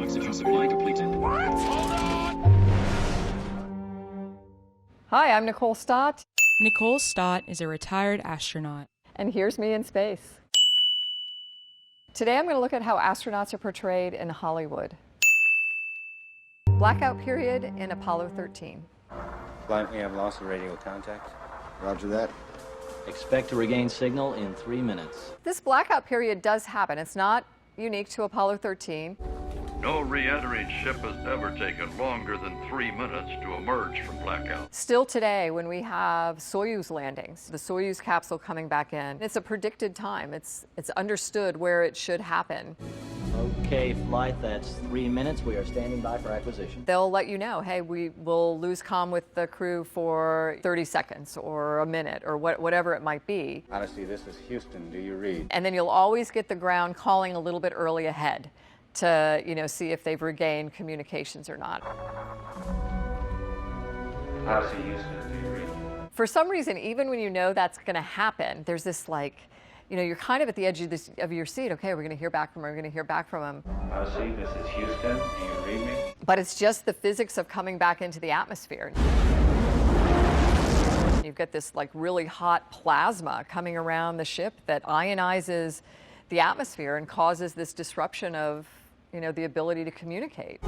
Oxygen supply depleted. What? Hold on! Hi, I'm Nicole Stott. Nicole Stott is a retired astronaut. And here's me in space. Today I'm going to look at how astronauts are portrayed in Hollywood. Blackout period in Apollo 13. Flight, we have loss of radio contact. Roger that. Expect to regain signal in 3 minutes. This blackout period does happen. It's not unique to Apollo 13. No re-entering ship has ever taken longer than 3 minutes to emerge from blackout. Still today, when we have Soyuz landings, the Soyuz capsule coming back in, it's a predicted time. It's understood where it should happen. Okay, flight, that's 3 minutes. We are standing by for acquisition. They'll let you know, hey, we will lose comm with the crew for 30 seconds or a minute or whatever it might be. Odyssey, this is Houston. Do you read? And then you'll always get the ground calling a little bit early ahead to, see if they've regained communications or not. Odyssey, Houston. Do you read? For some reason, even when you know that's going to happen, there's this you're kind of at the edge of your seat. Okay, we're going to hear back from him. We're going to hear back from him. Odyssey, this is Houston. Do you read me? But it's just the physics of coming back into the atmosphere. You've got this really hot plasma coming around the ship that ionizes the atmosphere and causes this disruption of, the ability to communicate.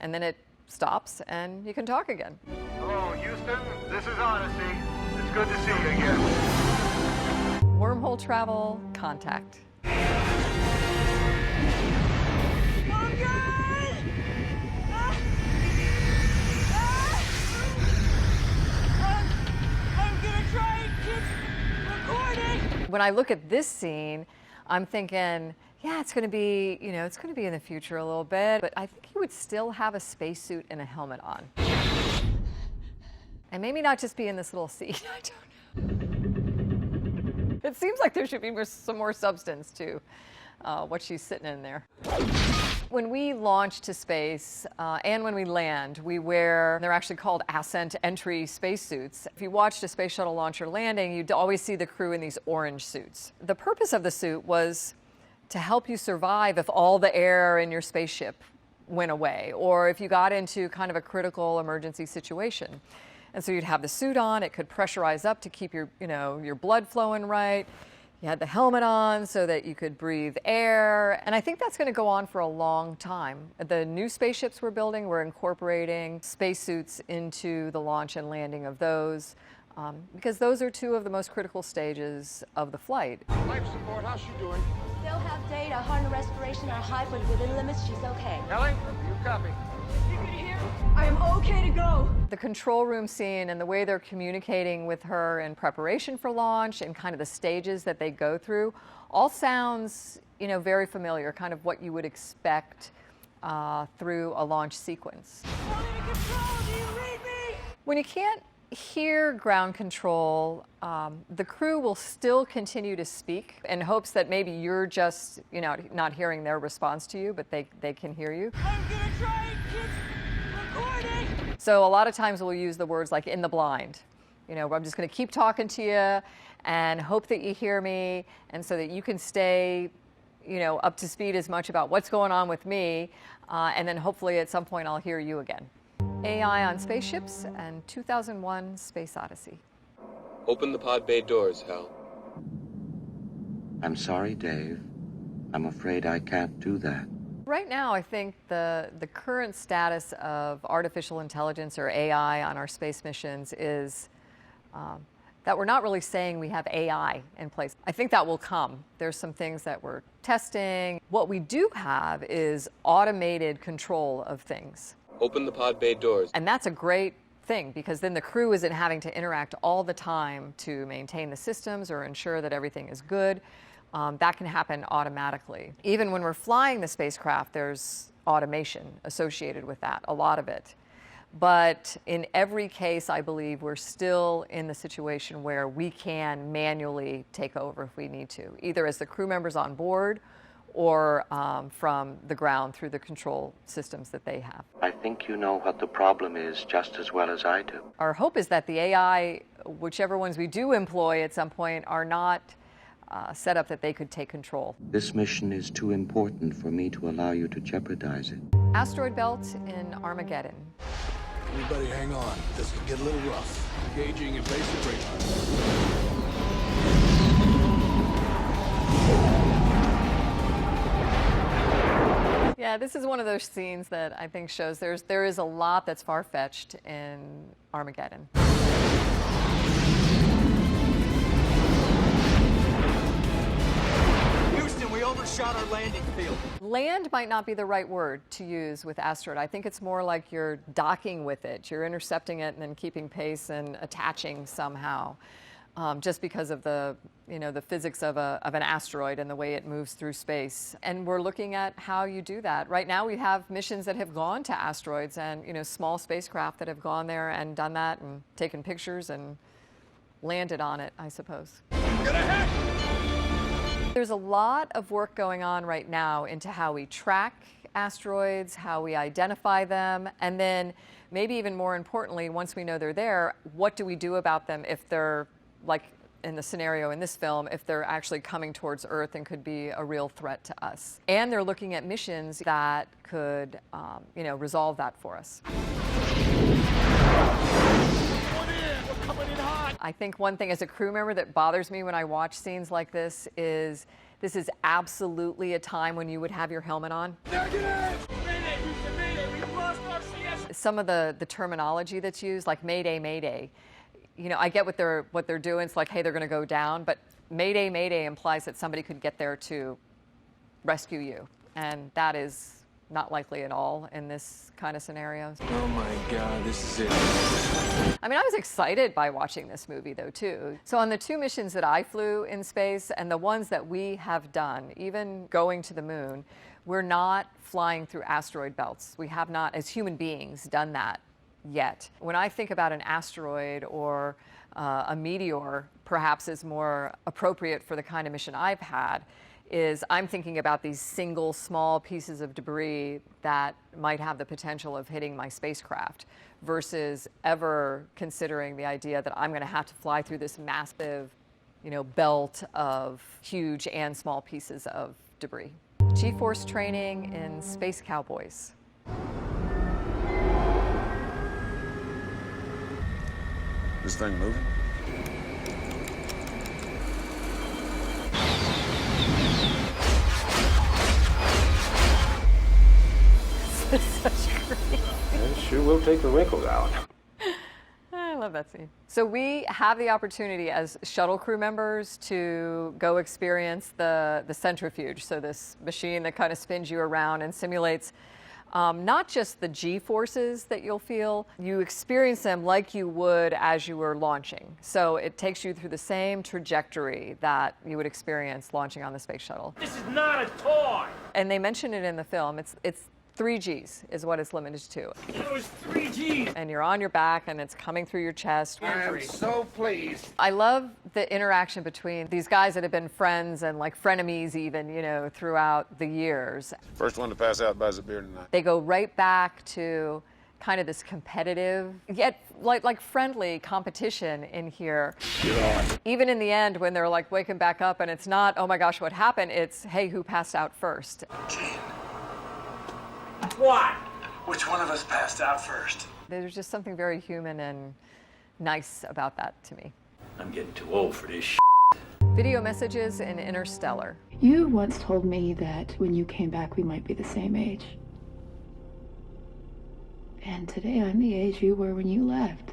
And then it stops and you can talk again. Hello, Houston. This is Odyssey. It's good to see you again. Wormhole travel, contact. Oh, God! I'm gonna try and keep recording. When I look at this scene, I'm thinking, yeah, it's going to be, it's going to be in the future a little bit, but I think he would still have a spacesuit and a helmet on. And maybe not just be in this little seat. I don't know. It seems like there should be some more substance to what she's sitting in there. When we launch to space and when we land, we wear, they're actually called ascent entry spacesuits. If you watched a space shuttle launch or landing, you'd always see the crew in these orange suits. The purpose of the suit was to help you survive if all the air in your spaceship went away, or if you got into kind of a critical emergency situation. And so you'd have the suit on, it could pressurize up to keep your, your blood flowing right. You had the helmet on so that you could breathe air. And I think that's going to go on for a long time. The new spaceships we're building, we're incorporating spacesuits into the launch and landing of those, because those are two of the most critical stages of the flight. Life support, how's she doing? Still have data. Heart and respiration are high, but within limits, she's okay. Ellie, you copy. You can hear? I am okay to go. The control room scene and the way they're communicating with her in preparation for launch and kind of the stages that they go through all sounds, very familiar, kind of what you would expect through a launch sequence. Control, do you read me? When you can't hear ground control, the crew will still continue to speak in hopes that maybe you're just, not hearing their response to you, but they can hear you. I'm gonna try and keep recording. So a lot of times we'll use the words like in the blind. I'm just going to keep talking to you and hope that you hear me, and so that you can stay, up to speed as much about what's going on with me, and then hopefully at some point I'll hear you again. AI on spaceships and 2001 Space Odyssey. Open the pod bay doors, Hal. I'm sorry, Dave. I'm afraid I can't do that. Right now, I think the current status of artificial intelligence or AI on our space missions is that we're not really saying we have AI in place. I think that will come. There's some things that we're testing. What we do have is automated control of things. Open the pod bay doors. And that's a great thing, because then the crew isn't having to interact all the time to maintain the systems or ensure that everything is good. That can happen automatically. Even when we're flying the spacecraft, there's automation associated with that, a lot of it. But in every case, I believe we're still in the situation where we can manually take over if we need to, either as the crew members on board or from the ground through the control systems that they have. I think you know what the problem is just as well as I do. Our hope is that the AI, whichever ones we do employ at some point, are not setup that they could take control. This mission is too important for me to allow you to jeopardize it. Asteroid belt in Armageddon. Everybody hang on. This could get a little rough. Engaging invasive radar. Yeah, this is one of those scenes that I think shows there is a lot that's far-fetched in Armageddon. Houston, we overshot our landing field. Land might not be the right word to use with asteroid. I think it's more like you're docking with it. You're intercepting it and then keeping pace and attaching somehow. Just because of the physics of an asteroid and the way it moves through space. And we're looking at how you do that. Right now we have missions that have gone to asteroids and small spacecraft that have gone there and done that and taken pictures and landed on it, I suppose. There's a lot of work going on right now into how we track asteroids, how we identify them, and then maybe even more importantly, once we know they're there, what do we do about them if they're, like in the scenario in this film, if they're actually coming towards Earth and could be a real threat to us. And they're looking at missions that could, resolve that for us. I think one thing as a crew member that bothers me when I watch scenes like this is absolutely a time when you would have your helmet on. Negative! Mayday, Houston, mayday! We've lost our CS! Some of the terminology that's used, like Mayday, Mayday. I get what they're doing. It's like, hey, they're going to go down, but Mayday, Mayday implies that somebody could get there to rescue you, and that is not likely at all in this kind of scenario. Oh my God, this is it. I mean, I was excited by watching this movie, though, too. So on the 2 missions that I flew in space and the ones that we have done, even going to the moon, we're not flying through asteroid belts. We have not, as human beings, done that yet. When I think about an asteroid or a meteor, perhaps is more appropriate for the kind of mission I've had, is I'm thinking about these single small pieces of debris that might have the potential of hitting my spacecraft versus ever considering the idea that I'm going to have to fly through this massive, belt of huge and small pieces of debris. G-force training in Space Cowboys. This thing moving? This is such great. It sure will take the wrinkles out. I love that scene. So we have the opportunity as shuttle crew members to go experience the centrifuge. So this machine that kind of spins you around and simulates not just the G-forces that you'll feel, you experience them like you would as you were launching. So it takes you through the same trajectory that you would experience launching on the space shuttle. This is not a toy! And they mention it in the film. It's 3 Gs is what it's limited to. It was 3 Gs! And you're on your back and it's coming through your chest. I'm so pleased. I love the interaction between these guys that have been friends and like frenemies even, throughout the years. First one to pass out buys a beer tonight. They go right back to kind of this competitive, yet like friendly competition in here. Even in the end when they're like waking back up and it's not, oh my gosh, what happened? It's, hey, who passed out first? What? Which one of us passed out first? There's just something very human and nice about that to me. I'm getting too old for this Video messages in Interstellar. You once told me that when you came back, we might be the same age. And today I'm the age you were when you left.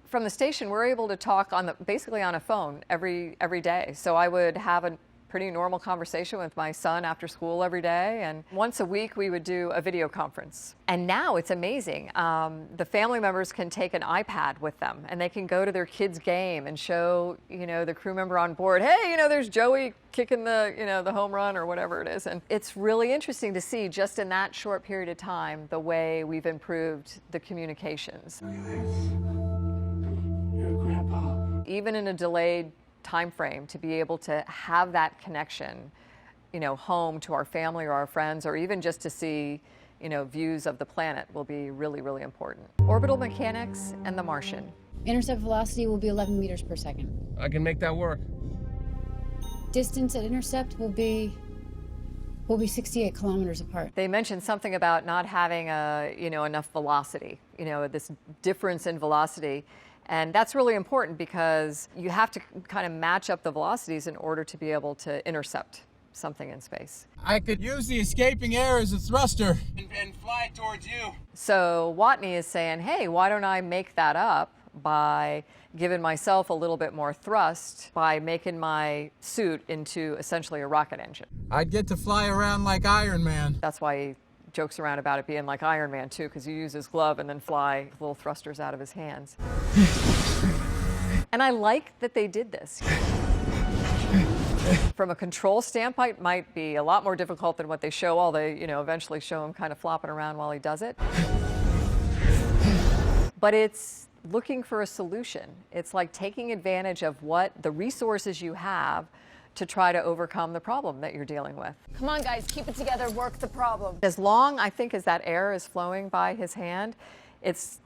From the station, we're able to talk basically on a phone every day. So I would have a pretty normal conversation with my son after school every day, and once a week we would do a video conference. And now it's amazing. The family members can take an iPad with them and they can go to their kid's game and show, the crew member on board, hey, there's Joey kicking the home run or whatever it is. And it's really interesting to see just in that short period of time the way we've improved the communications. Your grandpa. Even in a delayed time frame, to be able to have that connection, home to our family or our friends, or even just to see, views of the planet will be really, really important. Orbital mechanics and the Martian. Intercept velocity will be 11 meters per second. I can make that work. distance at intercept will be 68 kilometers apart. They mentioned something about not having enough velocity, this difference in velocity. And that's really important because you have to kind of match up the velocities in order to be able to intercept something in space. I could use the escaping air as a thruster and fly towards you. So Watney is saying, hey, why don't I make that up by giving myself a little bit more thrust by making my suit into essentially a rocket engine. I'd get to fly around like Iron Man. That's why he jokes around about it being like Iron Man too, because you use his glove and then fly little thrusters out of his hands. And I like that they did this. From a control standpoint, it might be a lot more difficult than what they show, all they eventually show him kind of flopping around while he does it. But it's looking for a solution. It's like taking advantage of what the resources you have to try to overcome the problem that you're dealing with. Come on, guys, keep it together, work the problem. As long, I think, as that air is flowing by his hand, it's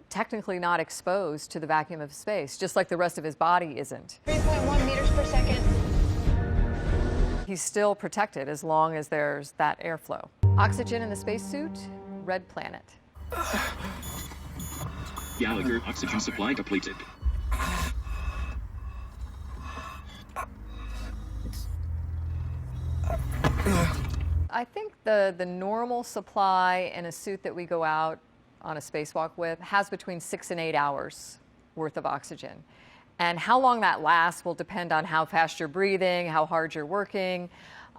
technically not exposed to the vacuum of space, just like the rest of his body isn't. 3.1 meters per second. He's still protected as long as there's that airflow. Oxygen in the spacesuit, red planet. Gallagher, oxygen supply depleted. I think the normal supply in a suit that we go out on a spacewalk with has between 6 and 8 hours worth of oxygen. And how long that lasts will depend on how fast you're breathing, how hard you're working,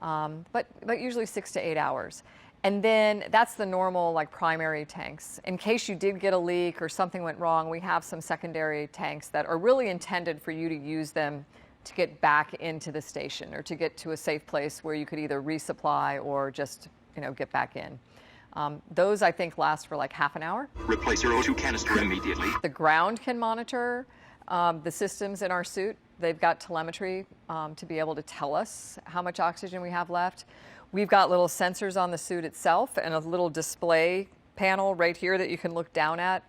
but usually 6 to 8 hours. And then that's the normal, like, primary tanks. In case you did get a leak or something went wrong, we have some secondary tanks that are really intended for you to use them to get back into the station or to get to a safe place where you could either resupply or just, get back in. Those, I think, last for like half an hour. Replace your O2 canister immediately. The ground can monitor the systems in our suit. They've got telemetry to be able to tell us how much oxygen we have left. We've got little sensors on the suit itself and a little display panel right here that you can look down at.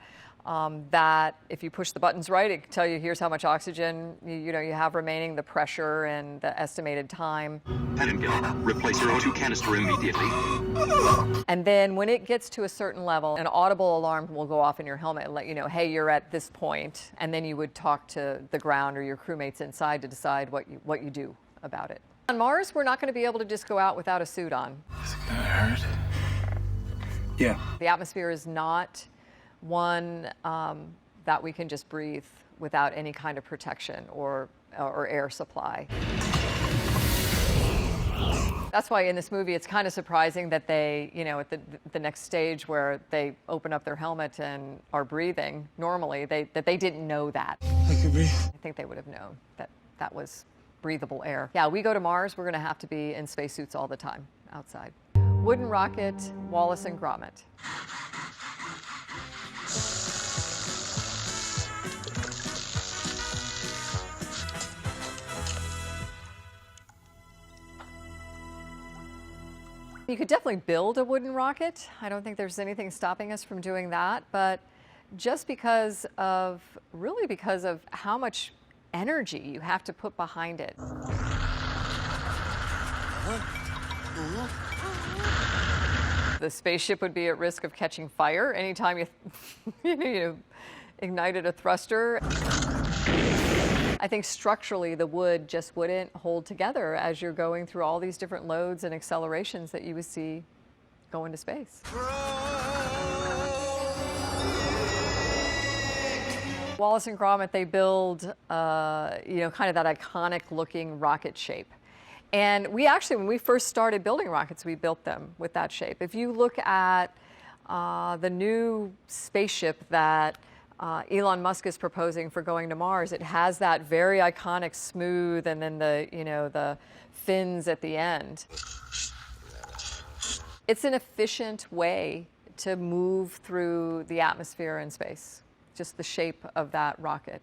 That if you push the buttons right, it can tell you here's how much oxygen you have remaining, the pressure, and the estimated time. Penningill, replace your O2 canister immediately. And then when it gets to a certain level, an audible alarm will go off in your helmet and let you know, hey, you're at this point. And then you would talk to the ground or your crewmates inside to decide what you do about it. On Mars, we're not going to be able to just go out without a suit on. Is it gonna hurt? Yeah. The atmosphere is not one that we can just breathe without any kind of protection or air supply. That's why in this movie it's kind of surprising that they, at the next stage where they open up their helmet and are breathing normally, that they didn't know that. I could breathe. I think they would have known that that was breathable air. Yeah, we go to Mars, we're going to have to be in spacesuits all the time outside. Wooden rocket, Wallace and Gromit. You could definitely build a wooden rocket. I don't think there's anything stopping us from doing that, but just because of how much energy you have to put behind it. The spaceship would be at risk of catching fire anytime you ignited a thruster. I think structurally the wood just wouldn't hold together as you're going through all these different loads and accelerations that you would see go into space. Wallace and Gromit, they build, kind of that iconic looking rocket shape. And we actually, when we first started building rockets, we built them with that shape. If you look at the new spaceship that Elon Musk is proposing for going to Mars, it has that very iconic smooth and then the fins at the end. It's an efficient way to move through the atmosphere and space, just the shape of that rocket.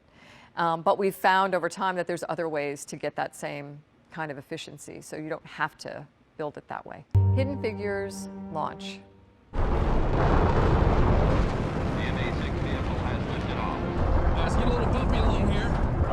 But we've found over time that there's other ways to get that same kind of efficiency, so you don't have to build it that way. Hidden Figures launch. The amazing vehicle has lifted off. Let's get a little bumpy along here.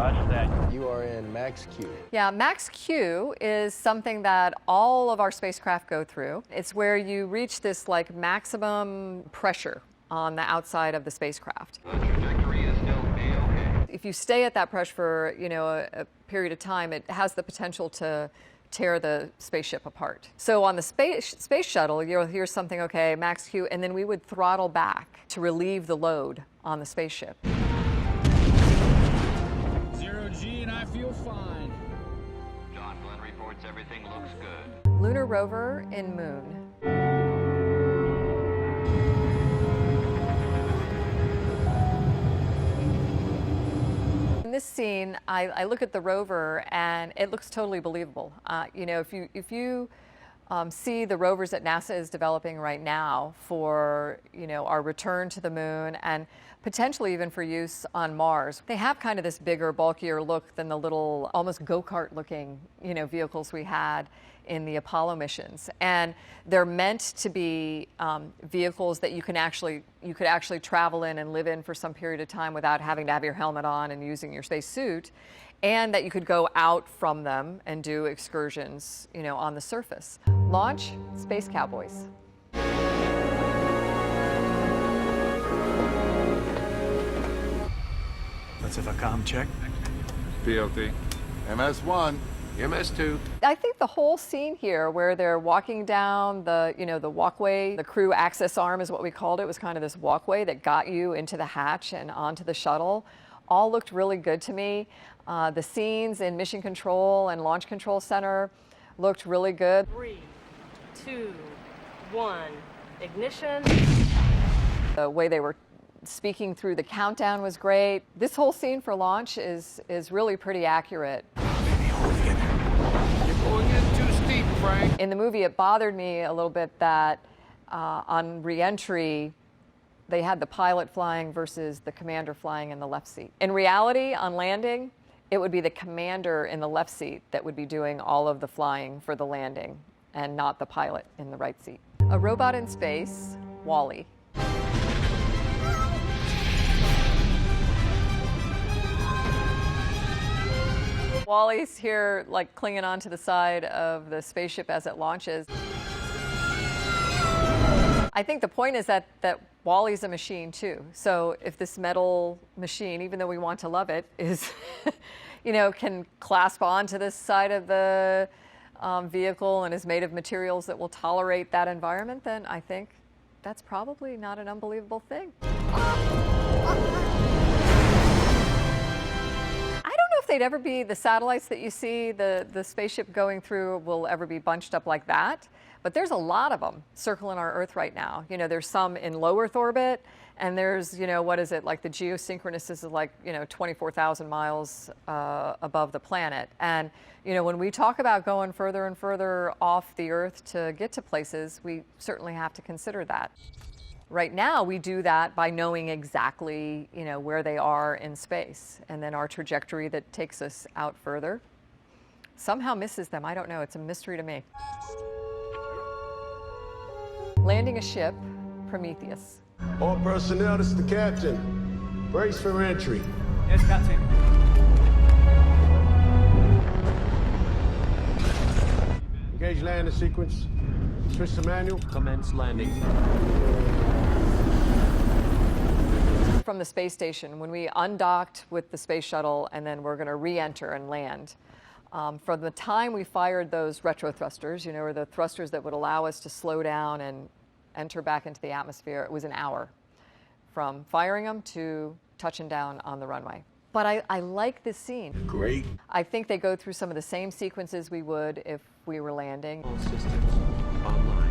Roger that. You are in Max Q. Yeah, Max Q is something that all of our spacecraft go through. It's where you reach this like maximum pressure on the outside of the spacecraft. The trajectory is still A-OK. If you stay at that pressure for, a period of time, it has the potential to tear the spaceship apart. So on the space shuttle, you'll hear something, okay, max Q, and then we would throttle back to relieve the load on the spaceship. 0G and I feel fine. John Glenn reports everything looks good. Lunar rover in moon. In this scene, I look at the rover and it looks totally believable. If you see the rovers that NASA is developing right now for our return to the moon and potentially even for use on Mars, they have kind of this bigger, bulkier look than the little, almost go-kart looking, vehicles we had in the Apollo missions. And they're meant to be vehicles that you could actually travel in and live in for some period of time without having to have your helmet on and using your space suit, and that you could go out from them and do excursions, on the surface. Launch Space Cowboys. Let's have a comm check. PLT. MS1. MS2. I think the whole scene here where they're walking down the walkway, the crew access arm is what we called it, was kind of this walkway that got you into the hatch and onto the shuttle, all looked really good to me. The scenes in Mission Control and Launch Control Center looked really good. 3, 2, 1, ignition. The way they were speaking through the countdown was great. This whole scene for launch is really pretty accurate. You're going in too steep, Frank. In the movie, it bothered me a little bit that on re-entry, they had the pilot flying versus the commander flying in the left seat. In reality, on landing, it would be the commander in the left seat that would be doing all of the flying for the landing and not the pilot in the right seat. A robot in space, WALL-E. WALL-E's here, like clinging onto the side of the spaceship as it launches. I think the point is that WALL-E's a machine too. So if this metal machine, even though we want to love it, is, can clasp onto this side of the vehicle and is made of materials that will tolerate that environment, then I think that's probably not an unbelievable thing. They'd ever be, the satellites that you see, the spaceship going through will ever be bunched up like that. But there's a lot of them circling our Earth right now. There's some in low Earth orbit, and there's, what is it, like the geosynchronous is like, 24,000 miles above the planet. And, when we talk about going further and further off the Earth to get to places, we certainly have to consider that. Right now, we do that by knowing exactly, where they are in space, and then our trajectory that takes us out further somehow misses them. I don't know. It's a mystery to me. Landing a ship, Prometheus. All personnel, this is the captain. Brace for entry. Yes, Captain. Engage landing sequence. Switch to manual. Commence landing. From the space station, when we undocked with the space shuttle and then we're going to re-enter and land, from the time we fired those retro thrusters, or the thrusters that would allow us to slow down and enter back into the atmosphere, it was an hour from firing them to touching down on the runway. But I like this scene. Great. I think they go through some of the same sequences we would if we were landing. All systems online.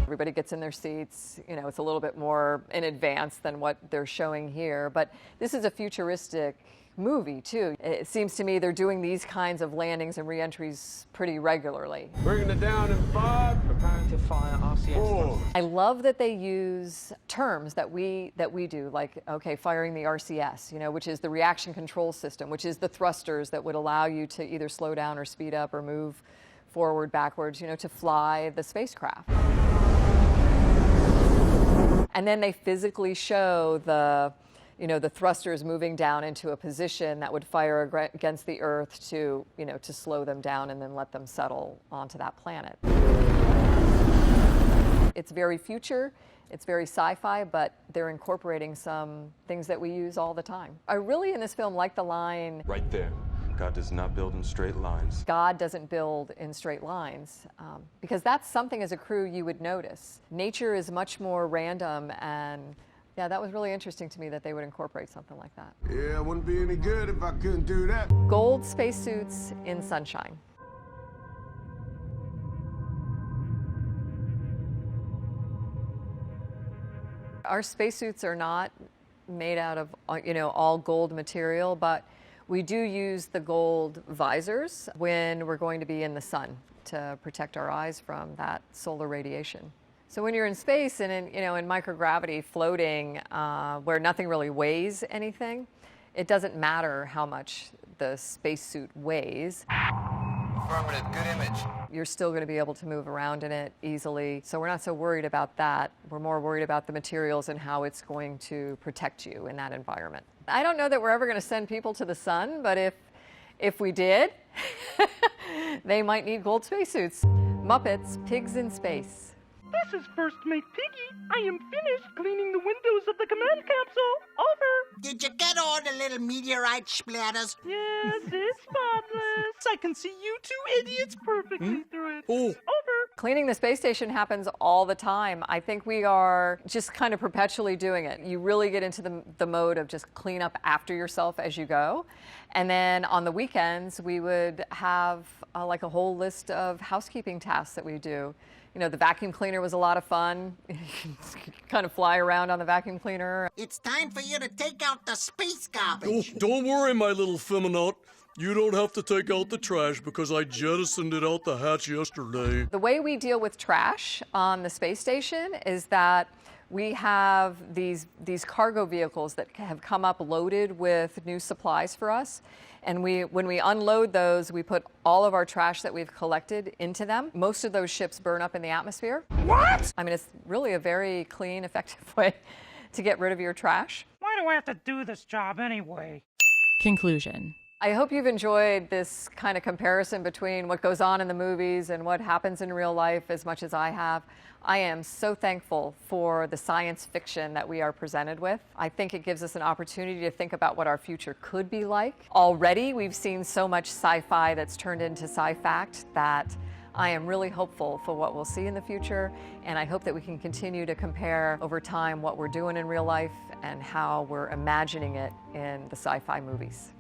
Everybody gets in their seats. It's a little bit more in advance than what they're showing here. But this is a futuristic movie, too. It seems to me they're doing these kinds of landings and re-entries pretty regularly. Bringing it down in 5. Preparing to fire RCS. 4. I love that they use terms that we do, like, okay, firing the RCS, which is the reaction control system, which is the thrusters that would allow you to either slow down or speed up or move forward, backwards, to fly the spacecraft. And then they physically show the you know, the thrusters moving down into a position that would fire against the Earth to, you know, to slow them down and then let them settle onto that planet. It's very future, it's very sci-fi, but they're incorporating some things that we use all the time. I really, in this film, like the line, right there. God does not build in straight lines. God doesn't build in straight lines, because that's something as a crew you would notice. Nature is much more random, and yeah, that was really interesting to me that they would incorporate something like that. Yeah, it wouldn't be any good if I couldn't do that. Gold spacesuits in sunshine. Our spacesuits are not made out of, you know, all gold material, but we do use the gold visors when we're going to be in the sun to protect our eyes from that solar radiation. So when you're in space and in, you know, in microgravity floating where nothing really weighs anything, it doesn't matter how much the spacesuit weighs. Affirmative, good image. You're still going to be able to move around in it easily. So we're not so worried about that. We're more worried about the materials and how it's going to protect you in that environment. I don't know that we're ever going to send people to the sun, but if we did, they might need gold spacesuits. Muppets, Pigs in Space. This is First Mate Piggy. I am finished cleaning the windows of the command capsule. Over. Did you get all the little meteorite splatters? Yes, it's spotless. I can see you two idiots perfectly through it. Oh. Over. Cleaning the space station happens all the time. I think we are just kind of perpetually doing it. You really get into the mode of just clean up after yourself as you go. And then on the weekends, we would have like a whole list of housekeeping tasks that we do. You know, the vacuum cleaner was a lot of fun. You can kind of fly around on the vacuum cleaner. It's time for you to take out the space garbage. Don't worry, my little feminaut. You don't have to take out the trash because I jettisoned it out the hatch yesterday. The way we deal with trash on the space station is that we have these cargo vehicles that have come up loaded with new supplies for us. And when we unload those, we put all of our trash that we've collected into them. Most of those ships burn up in the atmosphere. What? I mean, it's really a very clean, effective way to get rid of your trash. Why do I have to do this job anyway? Conclusion. I hope you've enjoyed this kind of comparison between what goes on in the movies and what happens in real life as much as I have. I am so thankful for the science fiction that we are presented with. I think it gives us an opportunity to think about what our future could be like. Already, we've seen so much sci-fi that's turned into sci-fact that I am really hopeful for what we'll see in the future, and I hope that we can continue to compare over time what we're doing in real life and how we're imagining it in the sci-fi movies.